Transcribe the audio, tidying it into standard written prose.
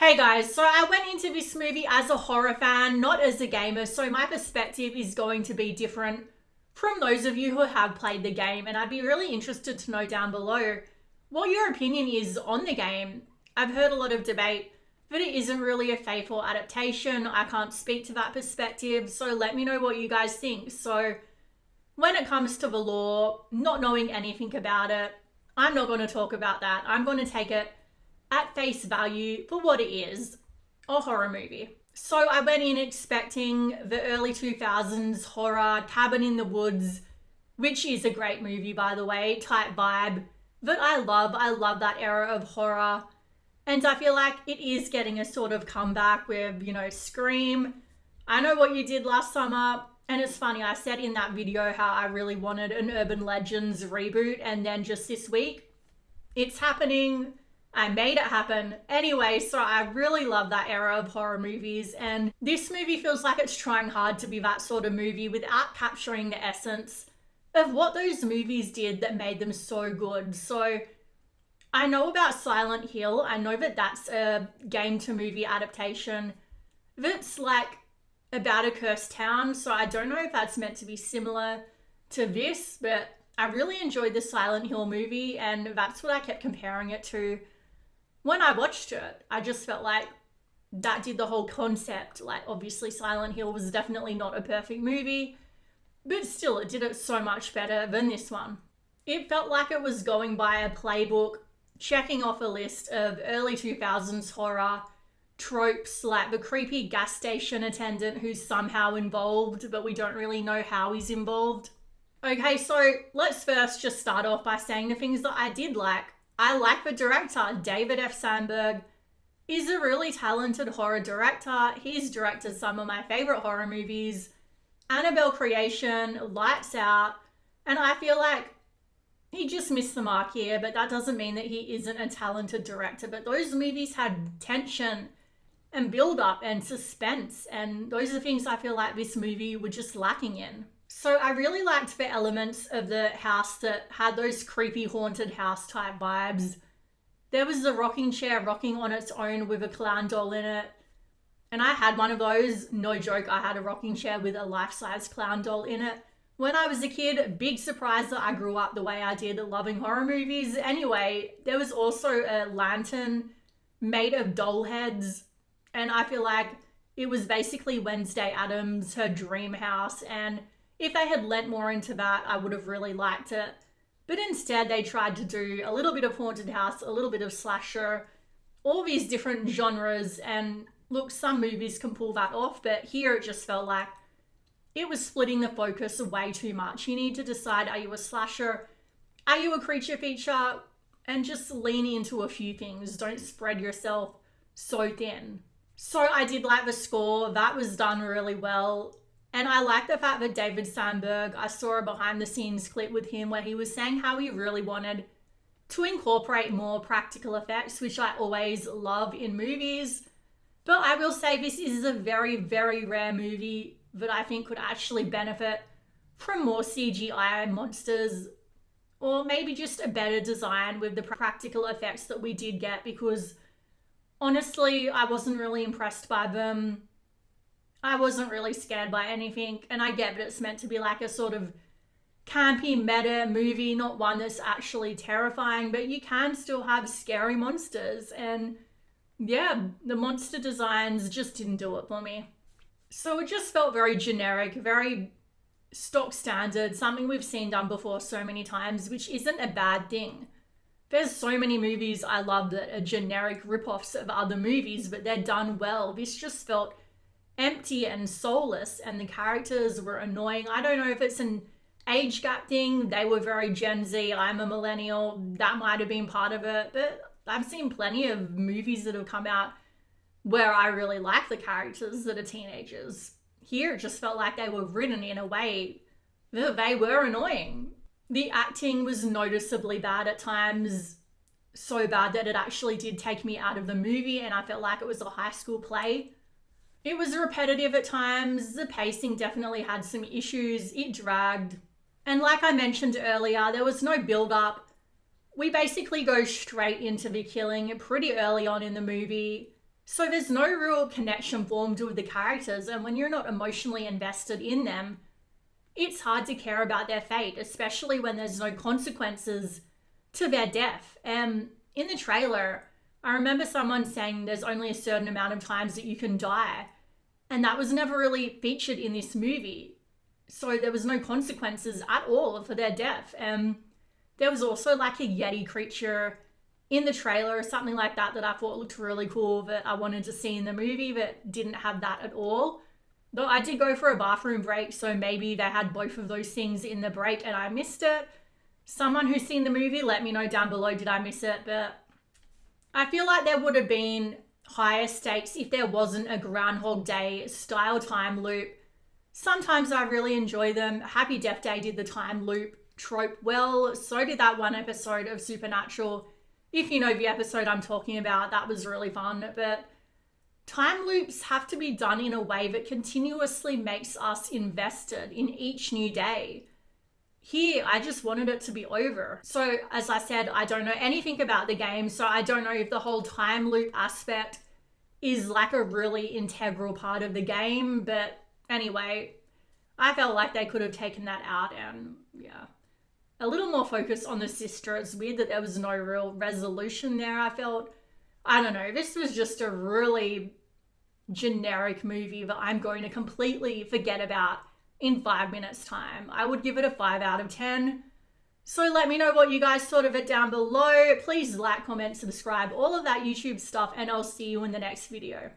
Hey guys, so I went into this movie as a horror fan, not as a gamer, so my perspective is going to be different from those of you who have played the game, and I'd be really interested to know down below what your opinion is on the game. I've heard a lot of debate that it isn't really a faithful adaptation. I can't speak to that perspective, so let me know what you guys think. So, when it comes to the lore, not knowing anything about it, I'm not going to talk about that. I'm going to take it at face value for what it is, a horror movie. So I went in expecting the early 2000s horror, Cabin in the Woods, which is a great movie by the way, type vibe that I love. I love that era of horror. And I feel like it is getting a sort of comeback with, Scream. I Know What You Did Last Summer. And it's funny, I said in that video how I really wanted an Urban Legends reboot, and then just this week, it's happening. I made it happen. Anyway, so I really love that era of horror movies, and this movie feels like it's trying hard to be that sort of movie without capturing the essence of what those movies did that made them so good. So I know about Silent Hill. I know that that's a game to movie adaptation that's like about a cursed town. So I don't know if that's meant to be similar to this, but I really enjoyed the Silent Hill movie, and that's what I kept comparing it to when I watched it. I just felt like that did the whole concept. Like, obviously, Silent Hill was definitely not a perfect movie, but still, it did it so much better than this one. It felt like it was going by a playbook, checking off a list of early 2000s horror tropes, like the creepy gas station attendant who's somehow involved, but we don't really know how he's involved. Okay, so let's first just start off by saying the things that I did like. I like the director. David F. Sandberg is a really talented horror director. He's directed some of my favorite horror movies, Annabelle Creation, Lights Out, and I feel like he just missed the mark here, but that doesn't mean that he isn't a talented director. But those movies had tension and build up and suspense, and those are things I feel like this movie were just lacking in. So I really liked the elements of the house that had those creepy haunted house type vibes. There was the rocking chair rocking on its own with a clown doll in it. And I had one of those. No joke, I had a rocking chair with a life-size clown doll in it. When I was a kid, big surprise that I grew up the way I did, loving horror movies. Anyway, there was also a lantern made of doll heads. And I feel like it was basically Wednesday Addams, her dream house, and if they had lent more into that, I would have really liked it. But instead, they tried to do a little bit of haunted house, a little bit of slasher, all these different genres. And look, some movies can pull that off, but here it just felt like it was splitting the focus way too much. You need to decide, are you a slasher? Are you a creature feature? And just lean into a few things. Don't spread yourself so thin. So I did like the score. That was done really well. And I like the fact that David Sandberg, I saw a behind the scenes clip with him where he was saying how he really wanted to incorporate more practical effects, which I always love in movies. But I will say this is a very, very rare movie that I think could actually benefit from more CGI monsters, or maybe just a better design with the practical effects that we did get, because honestly, I wasn't really impressed by them. I wasn't really scared by anything, and I get that it's meant to be like a sort of campy meta movie, not one that's actually terrifying, but you can still have scary monsters, and yeah, the monster designs just didn't do it for me. So it just felt very generic, very stock standard, something we've seen done before so many times, which isn't a bad thing. There's so many movies I love that are generic rip-offs of other movies, but they're done well. This just felt empty and soulless, and the characters were annoying. I don't know if it's an age gap thing. They were very Gen Z. I'm a millennial. That might have been part of it, but I've seen plenty of movies that have come out where I really like the characters that are teenagers. Here it just felt like they were written in a way that they were annoying. The acting was noticeably bad at times, so bad that it actually did take me out of the movie, and I felt like it was a high school play. It was repetitive at times. The pacing definitely had some issues. It dragged. And like I mentioned earlier, there was no build-up. We basically go straight into the killing pretty early on in the movie. So there's no real connection formed with the characters, and when you're not emotionally invested in them, it's hard to care about their fate, especially when there's no consequences to their death. And in the trailer, I remember someone saying there's only a certain amount of times that you can die, and that was never really featured in this movie. So there was no consequences at all for their death. And there was also like a Yeti creature in the trailer or something like that I thought looked really cool that I wanted to see in the movie, but didn't have that at all. Though I did go for a bathroom break, so maybe they had both of those things in the break and I missed it. Someone who's seen the movie, let me know down below, did I miss it? But I feel like there would have been higher stakes if there wasn't a Groundhog Day style time loop. Sometimes I really enjoy them. Happy Death Day did the time loop trope well. So did that one episode of Supernatural. If you know the episode I'm talking about, that was really fun. But time loops have to be done in a way that continuously makes us invested in each new day. Here, I just wanted it to be over. So as I said, I don't know anything about the game, so I don't know if the whole time loop aspect is like a really integral part of the game. But anyway, I felt like they could have taken that out and yeah. A little more focus on the sister. It's weird that there was no real resolution there, I felt. I don't know. This was just a really generic movie that I'm going to completely forget about in 5 minutes time. I would give it a 5 out of 10. So let me know what you guys thought of it down below. Please like, comment, subscribe, all of that YouTube stuff, and I'll see you in the next video.